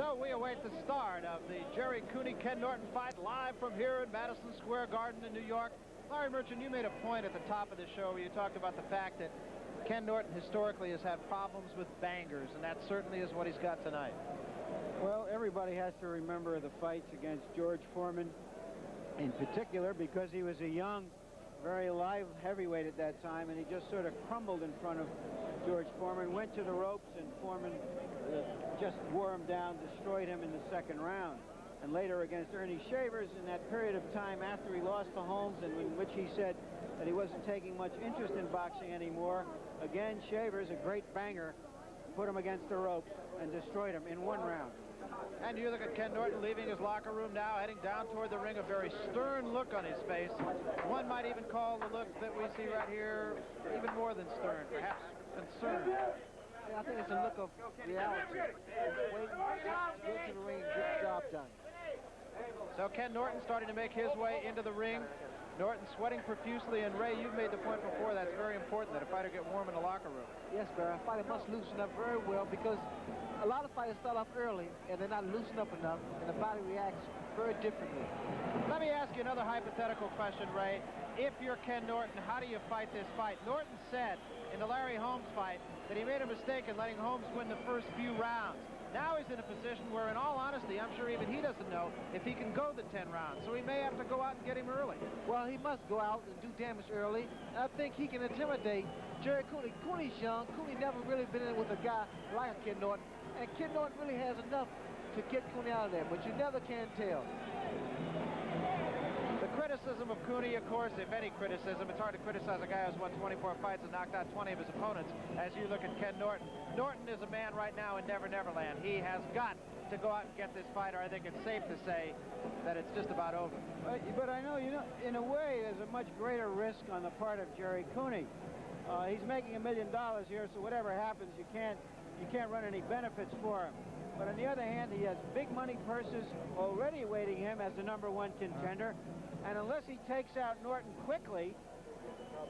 So we await the start of the Gerry Cooney-Ken Norton fight live from here in Madison Square Garden in New York. Larry Merchant, you made a point at the top of the show where you talked about the fact that Ken Norton historically has had problems with bangers, and that certainly is what he's got tonight. Well, everybody has to remember the fights against George Foreman in particular, because he was a young, very live heavyweight at that time, and he just sort of crumbled in front of George Foreman, went to the ropes, and Foreman just wore him down, destroyed him in the second round. And later against Ernie Shavers, in that period of time after he lost to Holmes, and in which he said that he wasn't taking much interest in boxing anymore, again, Shavers, a great banger, put him against the ropes and destroyed him in one round. And you look at Ken Norton leaving his locker room now, heading down toward the ring, a very stern look on his face. One might even call the look that we see right here even more than stern, perhaps concerned. Yeah, I think it's a look of reality. Waiting to get to the ring and get the job done. So Ken Norton starting to make his way into the ring. Norton sweating profusely, and Ray, you've made the point before that's very important, that a fighter get warm in the locker room. Yes, Barry, a fighter must loosen up very well, because a lot of fighters start off early and they're not loosened up enough, and the body reacts very differently. Let me ask you another hypothetical question, Ray. If you're Ken Norton, how do you fight this fight? Norton said in the Larry Holmes fight that he made a mistake in letting Holmes win the first few rounds. Now he's in a position where, in all honesty, I'm sure even he doesn't know if he can go the 10 rounds. So he may have to go out and get him early. Well, he must go out and do damage early. I think he can intimidate Gerry Cooney. Cooney's young. Cooney never really been in with a guy like Ken Norton. And Ken Norton really has enough to get Cooney out of there, but you never can tell. The criticism of Cooney, of course, if any criticism, it's hard to criticize a guy who's won 24 fights and knocked out 20 of his opponents, as you look at Ken Norton. Norton is a man right now in Never Never Land. He has got to go out and get this fight, or I think it's safe to say that it's just about over. But I know, in a way, there's a much greater risk on the part of Gerry Cooney. He's making $1 million here, so whatever happens, you can't run any benefits for him. But on the other hand, he has big money purses already awaiting him as the #1 contender. And unless he takes out Norton quickly,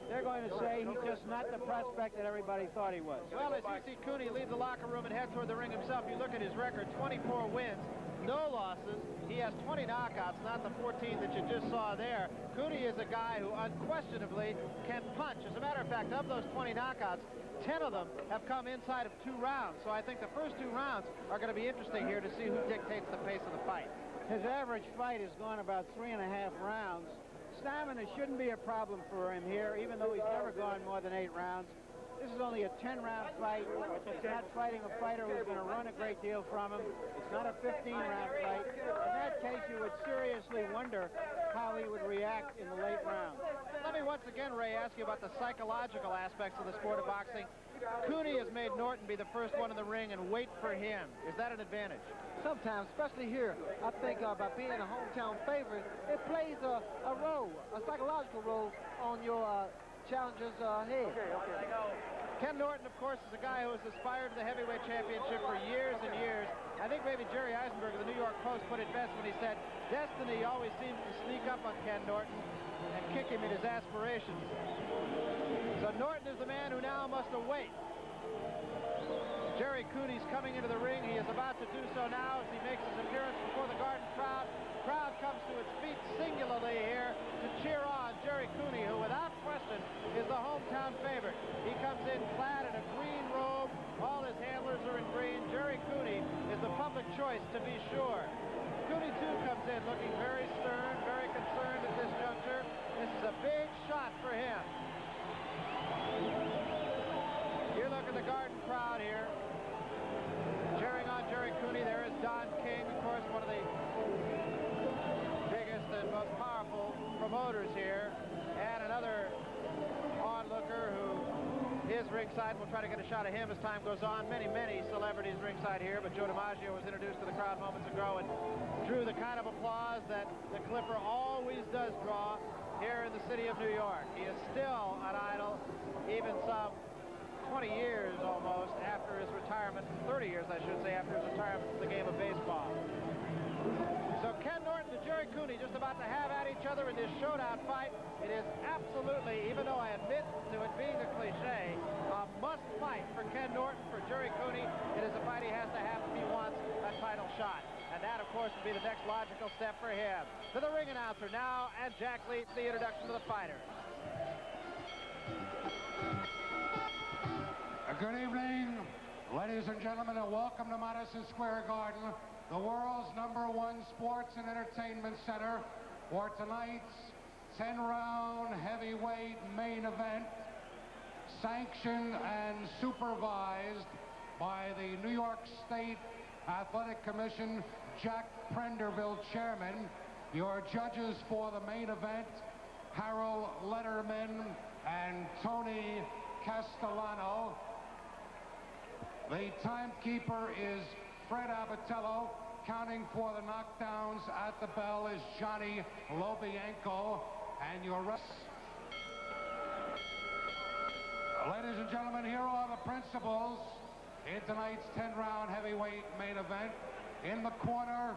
they're going to say he's just not the prospect that everybody thought he was. Well, as you see Cooney leave the locker room and head toward the ring himself, you look at his record, 24 wins, no losses. He has 20 knockouts, not the 14 that you just saw there. Cooney is a guy who unquestionably can punch. As a matter of fact, of those 20 knockouts, 10 of them have come inside of 2 rounds. So I think the first 2 rounds are going to be interesting here to see who dictates the pace of the fight. His average fight has gone about 3.5 rounds. Stamina shouldn't be a problem for him here, even though he's never gone more than 8 rounds. This is only a 10-round fight. He's not fighting a fighter who's going to run a great deal from him. It's not a 15-round fight. In that case, you would seriously wonder how he would react in the late rounds. Let me once again, Ray, ask you about the psychological aspects of the sport of boxing. Cooney has made Norton be the first one in the ring and wait for him. Is that an advantage? Sometimes, especially here, I think by being a hometown favorite, it plays a role, a psychological role on your challenger's head. Okay. Ken Norton, of course, is a guy who has aspired to the heavyweight championship for years and years. I think maybe Jerry Eisenberg of the New York Post put it best when he said, destiny always seems to sneak up on Ken Norton and kick him in his aspirations. So Norton is the man who now must await. Gerry Cooney's coming into the ring. He is about to do so now as he makes his appearance before the Garden crowd. Crowd comes to its feet singularly here to cheer on Gerry Cooney, who without question is the hometown favorite. He comes in clad in a green robe. All his handlers are in green. Gerry Cooney is the public choice, to be sure. Cooney, too, comes in looking very stern, very concerned at this juncture. This is a big shot for him. You look at the Garden crowd here, cheering on Gerry Cooney. There is Don King, of course, one of the biggest and most powerful promoters here, and another onlooker who is ringside. We'll try to get a shot of him as time goes on. Many celebrities ringside here, but Joe DiMaggio was introduced to the crowd moments ago and drew the kind of applause that the Clipper always does draw here in the city of New York. He is still an idol, even some 20 years almost after his retirement, 30 years I should say, after his retirement from the game of baseball. So Ken Norton and Gerry Cooney just about to have at each other in this showdown fight. It is absolutely, even though I admit to it being a cliche, a must fight for Ken Norton, for Gerry Cooney. It is a fight he has to have if he wants a title shot. And that, of course, would be the next logical step for him. To the ring announcer now, and Jack Lee for the introduction to the fighters. Good evening, ladies and gentlemen, and welcome to Madison Square Garden, the world's #1 sports and entertainment center, for tonight's 10-round heavyweight main event, sanctioned and supervised by the New York State Athletic Commission, Jack Prenderville, chairman. Your judges for the main event, Harold Letterman and Tony Castellano. The timekeeper is Fred Abatello. Counting for the knockdowns at the bell is Johnny Lobianco. And your rest. Ladies and gentlemen, here are the principals in tonight's 10-round heavyweight main event. In the corner,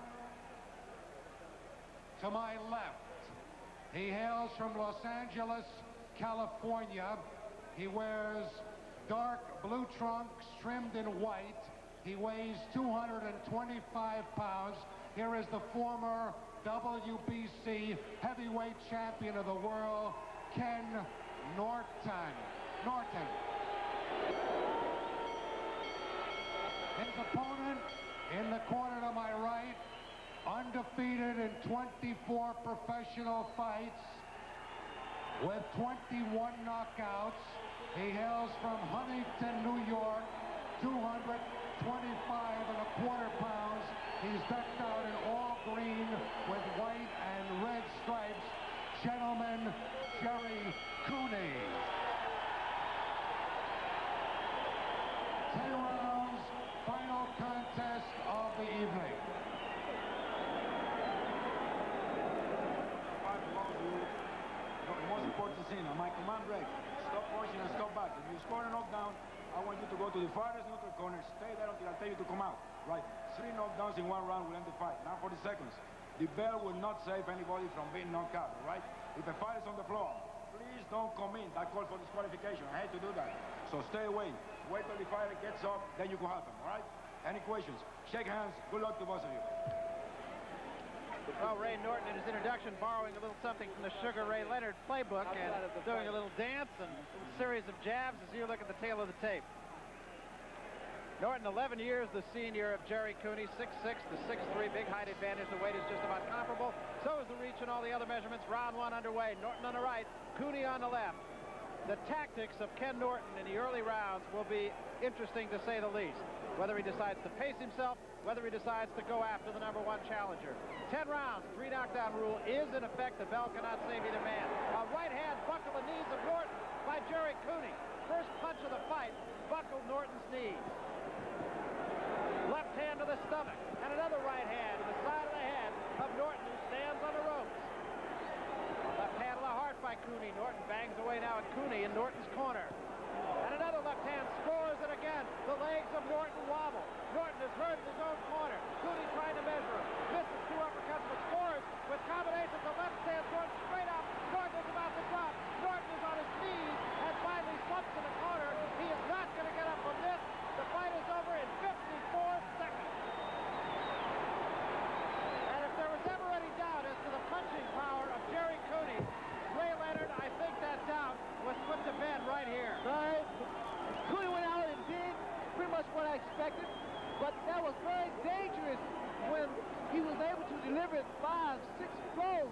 to my left, he hails from Los Angeles, California. He wears dark blue trunks trimmed in white. He weighs 225 pounds. Here is the former WBC heavyweight champion of the world, Ken Norton. His opponent in the corner to my right, undefeated in 24 professional fights with 21 knockouts. He hails from Huntington, New York, 225.25 pounds. He's decked out in all green with white and red stripes. Gentleman, Gerry Cooney. 10 rounds, final contest of the evening. The most important thing, my command break. Stop punching and stop back. If you score a knockdown, I want you to go to the farthest neutral corner, stay there until I tell you to come out. Right? 3 knockdowns in 1 round will end the fight. Now 40 seconds. The bell will not save anybody from being knocked out, right? If a fight is on the floor, please don't come in. That calls for disqualification. I hate to do that. So stay away. Wait till the fighter gets up, then you can have him, all right? Any questions? Shake hands. Good luck to both of you. Well, Ray Norton in his introduction borrowing a little something from the Sugar Ray Leonard playbook and doing a little dance and a series of jabs as you look at the tail of the tape. Norton, 11 years the senior of Gerry Cooney, 6'6", the 6'3", big height advantage. The weight is just about comparable. So is the reach and all the other measurements. Round 1 underway. Norton on the right, Cooney on the left. The tactics of Ken Norton in the early rounds will be interesting to say the least. Whether he decides to pace himself, whether he decides to go after the #1 challenger. 10 rounds, 3 knockdown rule is in effect. The bell cannot save either man. A right hand buckled the knees of Norton by Gerry Cooney. First punch of the fight buckled Norton's knees. Left hand to the stomach, and another right hand to the side of the head of Norton, who stands on the ropes. Left hand to the heart by Cooney. Norton bangs away now at Cooney in Norton's corner. And another left hand scores it again. The legs of Norton wobble. Norton is hurt in his own corner. Cooney trying to measure him. Misses 2 uppercuts, but scores with combinations of left hands going straight up. Norton is about to drop. Norton is on his knees and finally slumps in the corner. He is not going to get up from this. The fight is over in 54 seconds. And if there was ever any doubt as to the punching power of Gerry Cooney, Ray Leonard, I think that doubt was put to bed right here. Right. Cooney went out and did pretty much what I expected, but that was very dangerous when he was able to deliver it 5, 6 blows,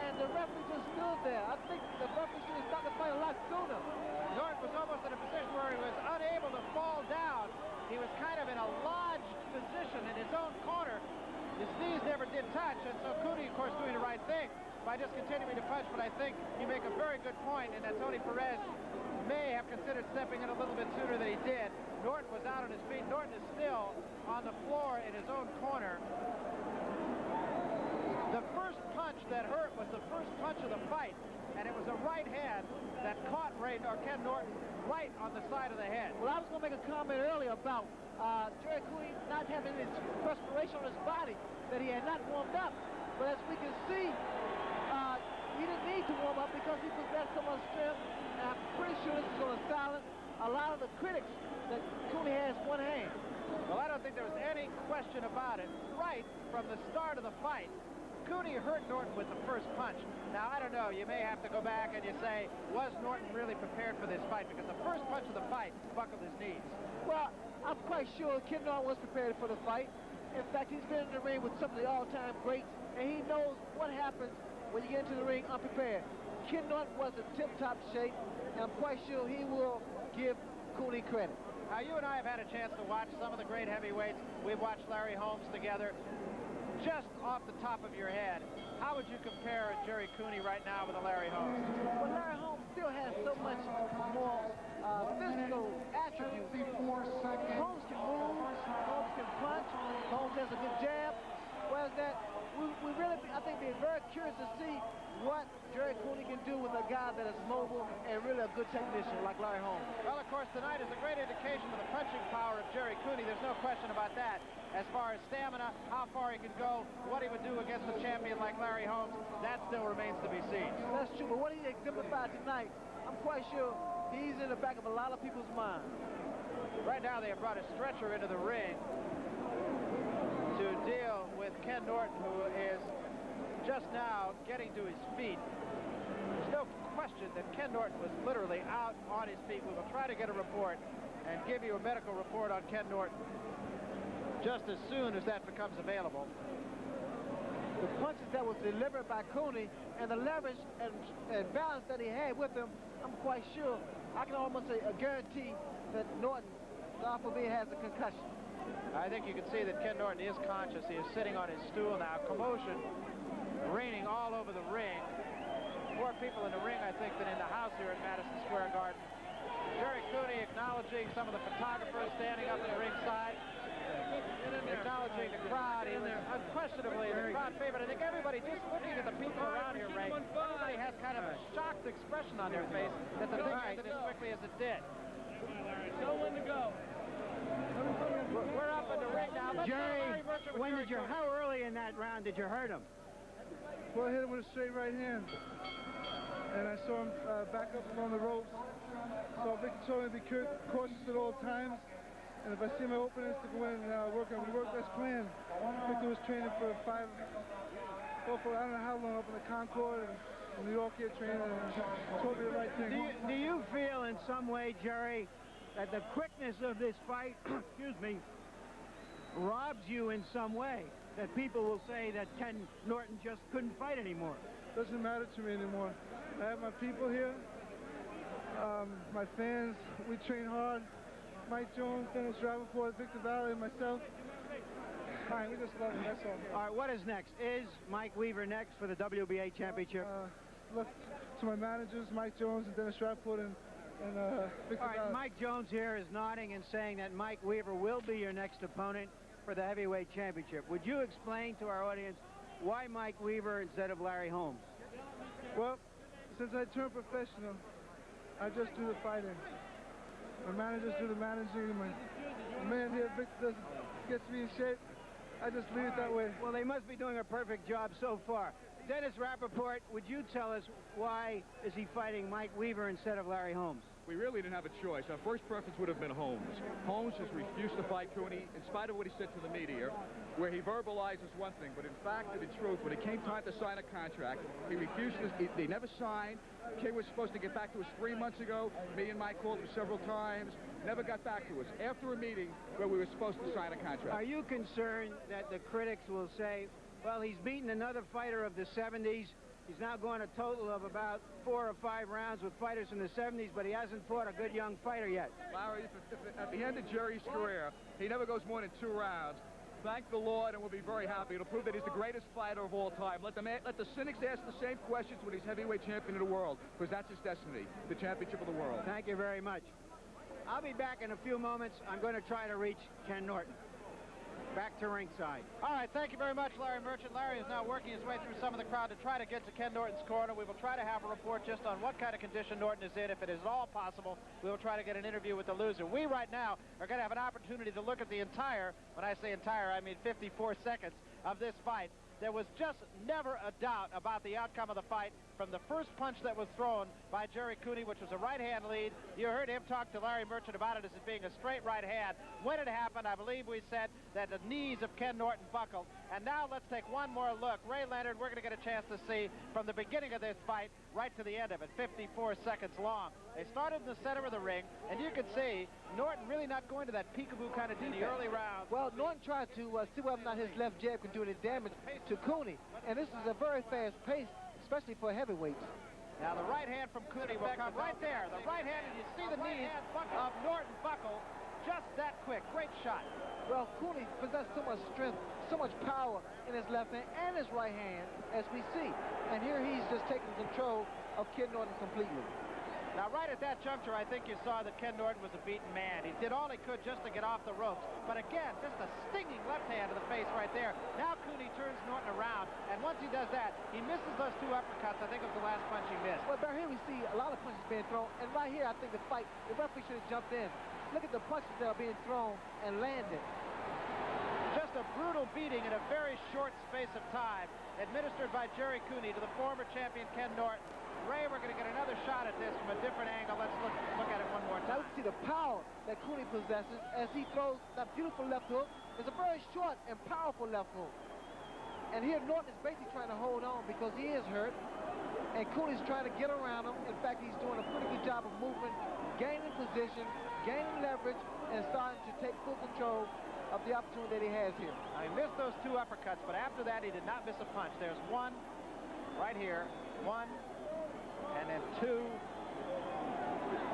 and the referee just stood there. I think the referee should have stopped the fight a lot sooner. Norton was almost in a position where he was unable to fall down. He was kind of in a lodged position in his own corner. His knees never did touch, and so Cooney, of course, doing the right thing by just continuing to punch. But I think you make a very good point in that Tony Perez may have considered stepping in a little bit sooner than he did. Norton was out on his feet. Norton is still on the floor in his own corner. The first punch that hurt was the first punch of the fight, and it was a right hand that caught Ken Norton right on the side of the head. Well, I was going to make a comment earlier about Gerry Cooney not having his respiration on his body, that he had not warmed up. But as we can see, he didn't need to warm up because he possessed so much strength. And I'm pretty sure this is going to silence a lot of the critics that Cooney has one hand. Well, I don't think there was any question about it. Right from the start of the fight, Cooney hurt Norton with the first punch. Now, I don't know. You may have to go back and you say, was Norton really prepared for this fight? Because the first punch of the fight buckled his knees. Well, I'm quite sure Ken Norton was prepared for the fight. In fact, he's been in the ring with some of the all-time greats, and he knows what happens when you get into the ring unprepared. Ken Norton was in tip-top shape, and I'm quite sure he will give Cooney credit. Now, you and I have had a chance to watch some of the great heavyweights. We've watched Larry Holmes together. Just off the top of your head, how would you compare Gerry Cooney right now with a Larry Holmes? Well, Larry Holmes still has so much more physical attributes. Holmes can move, Holmes can punch, Holmes has a good jab. Whereas that, we really, I think, be very curious to see what Gerry Cooney can do with a guy that is mobile and really a good technician like Larry Holmes. Well, of course, tonight is a great indication of the punching power of Gerry Cooney. There's no question about that. As far as stamina, how far he can go, what he would do against a champion like Larry Holmes, that still remains to be seen. That's true, but what he exemplified tonight, I'm quite sure he's in the back of a lot of people's minds. Right now, they have brought a stretcher into the ring to deal with Ken Norton, who is just now getting to his feet. There's no question that Ken Norton was literally out on his feet. We will try to get a report and give you a medical report on Ken Norton just as soon as that becomes available. The punches that was delivered by Cooney and the leverage and balance that he had with him, I'm quite sure, I can almost say, guarantee that Norton, God forbid, has a concussion. I think you can see that Ken Norton is conscious. He is sitting on his stool now. Commotion reigning all over the ring. More people in the ring, I think, than in the house here at Madison Square Garden. Gerry Cooney acknowledging some of the photographers standing up at the ringside. Acknowledging the crowd. He was unquestionably the crowd favorite. I think everybody, just looking at the people around here, Ray, everybody has kind of a shocked expression on their face that the thing ended as quickly as it did. Tell when to go. We're up in the ring now. Gerry, how early in that round did you hurt him? Well, I hit him with a straight right hand. And I saw him back up along the ropes. So Victor told me to be cautious at all times. And if I see my openings to go in and we worked as planned. Victor was training for I don't know how long, up in the Concord and in New York here training, and told me the right thing. Do you feel in some way, Gerry, that the quickness of this fight, excuse me, robs you in some way? That people will say that Ken Norton just couldn't fight anymore? Doesn't matter to me anymore. I have my people here, my fans. We train hard. Mike Jones, Dennis Rappaport, Victor Valley, and myself. We just love him, that's all. All right, what is next? Is Mike Weaver next for the WBA championship? Look to my managers, Mike Jones and Dennis Rappaport and Victor All right, Valley. Mike Jones here is nodding and saying that Mike Weaver will be your next opponent for the heavyweight championship. Would you explain to our audience why Mike Weaver instead of Larry Holmes? Well, since I turned professional, I just do the fighting. My managers do the managing. My man here, Victor, gets me in shape. I just leave it that way. Well, they must be doing a perfect job so far. Dennis Rappaport, would you tell us why is he fighting Mike Weaver instead of Larry Holmes? We really didn't have a choice. Our first preference would have been Holmes. Holmes has refused to fight Cooney, in spite of what he said to the media, where he verbalizes one thing, but in fact and in truth, when it came time to sign a contract, he refused to, they never signed. King was supposed to get back to us 3 months ago. Me and Mike called him several times, never got back to us. After a meeting where we were supposed to sign a contract. Are you concerned that the critics will say, well, he's beaten another fighter of the 70s, he's now going a total of about 4 or 5 rounds with fighters from the 70s, but he hasn't fought a good young fighter yet? Larry, at the end of Gerry's career, he never goes more than 2 rounds. Thank the Lord, and we'll be very happy. It'll prove that he's the greatest fighter of all time. Let the cynics ask the same questions when he's heavyweight champion of the world, because that's his destiny, the championship of the world. Thank you very much. I'll be back in a few moments. I'm going to try to reach Ken Norton. back to ringside. All right, thank you very much, Larry Merchant. Larry is now working his way through some of the crowd to try to get to Ken Norton's corner. We will try to have a report just on what kind of condition Norton is in. If it is at all possible, we will try to get an interview with the loser. We right now are going to have an opportunity to look at the entire, when I say entire, I mean 54 seconds of this fight. There was just never a doubt about the outcome of the fight from the first punch that was thrown by Gerry Cooney, which was a right-hand lead. You heard him talk to Larry Merchant about it as it being a straight right hand. When it happened, I believe we said that the knees of Ken Norton buckled. And now let's take one more look. Ray Leonard, we're going to get a chance to see from the beginning of this fight right to the end of it, 54 seconds long. They started in the center of the ring, and you can see Norton really not going to that peekaboo kind of defense in the early rounds. Well, Norton tried to see whether or not his left jab can do any damage to Cooney. And this is a very fast pace, especially for heavyweights. Now the right hand from Cooney will come right there. The right hand, and you see the knees of Norton buckle just that quick. Great shot. Well, Cooney possessed so much strength, so much power in his left hand and his right hand, as we see. And here he's just taking control of Ken Norton completely. Now, right at that juncture, I think you saw that Ken Norton was a beaten man. He did all he could just to get off the ropes. But again, just a stinging left hand to the face right there. Now Cooney turns Norton around, and once he does that, he misses those two uppercuts. I think it was the last punch he missed. Well, Barry, here we see a lot of punches being thrown, and right here, I think the referee should have jumped in. Look at the punches that are being thrown and landed. Just a brutal beating in a very short space of time, administered by Gerry Cooney to the former champion Ken Norton. Ray, we're going to get another shot at this from a different angle. Let's look at it one more time. Now we see the power that Cooney possesses as he throws that beautiful left hook. It's a very short and powerful left hook. And here Norton is basically trying to hold on because he is hurt. And Cooney's trying to get around him. In fact, he's doing a pretty good job of movement, gaining position, gaining leverage, and starting to take full control of the opportunity that he has here. Now, he missed those two uppercuts, but after that, he did not miss a punch. There's one right here, one, and then two,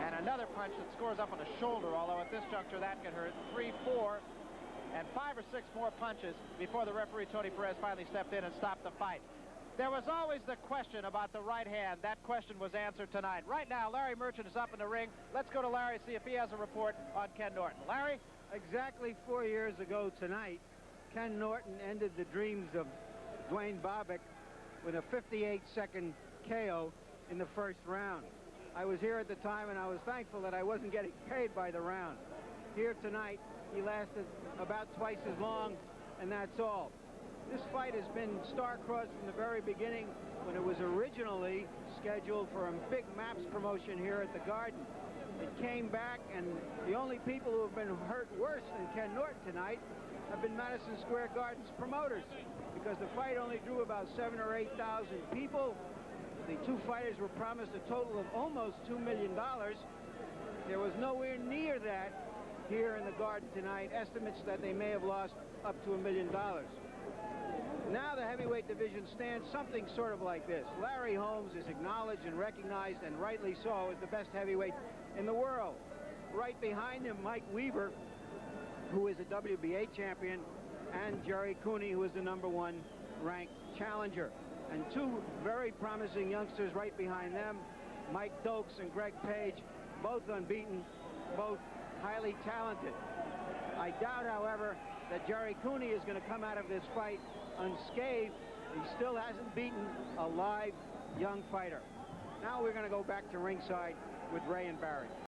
and another punch that scores up on the shoulder, although at this juncture that could hurt. 3, 4, and 5 or 6 more punches before the referee, Tony Perez, finally stepped in and stopped the fight. There was always the question about the right hand. That question was answered tonight. Right now, Larry Merchant is up in the ring. Let's go to Larry, see if he has a report on Ken Norton. Larry? Exactly 4 years ago tonight, Ken Norton ended the dreams of Dwayne Bobbick with a 58-second KO in the first round. I was here at the time, and I was thankful that I wasn't getting paid by the round. Here tonight, he lasted about twice as long, and that's all. This fight has been star-crossed from the very beginning when it was originally scheduled for a big MAPS promotion here at the Garden. It came back, and the only people who have been hurt worse than Ken Norton tonight have been Madison Square Garden's promoters, because the fight only drew about 7,000 or 8,000 people. The two fighters were promised a total of almost $2 million. There was nowhere near that here in the Garden tonight. Estimates that they may have lost up to $1 million. Now the heavyweight division stands something sort of like this. Larry Holmes is acknowledged and recognized, and rightly so, as the best heavyweight in the world. Right behind him, Mike Weaver, who is a WBA champion, and Gerry Cooney, who is the #1 ranked challenger. And two very promising youngsters right behind them, Mike Dokes and Greg Page, both unbeaten, both highly talented. I doubt, however, that Gerry Cooney is going to come out of this fight unscathed. He still hasn't beaten a live young fighter. Now we're going to go back to ringside with Ray and Barry.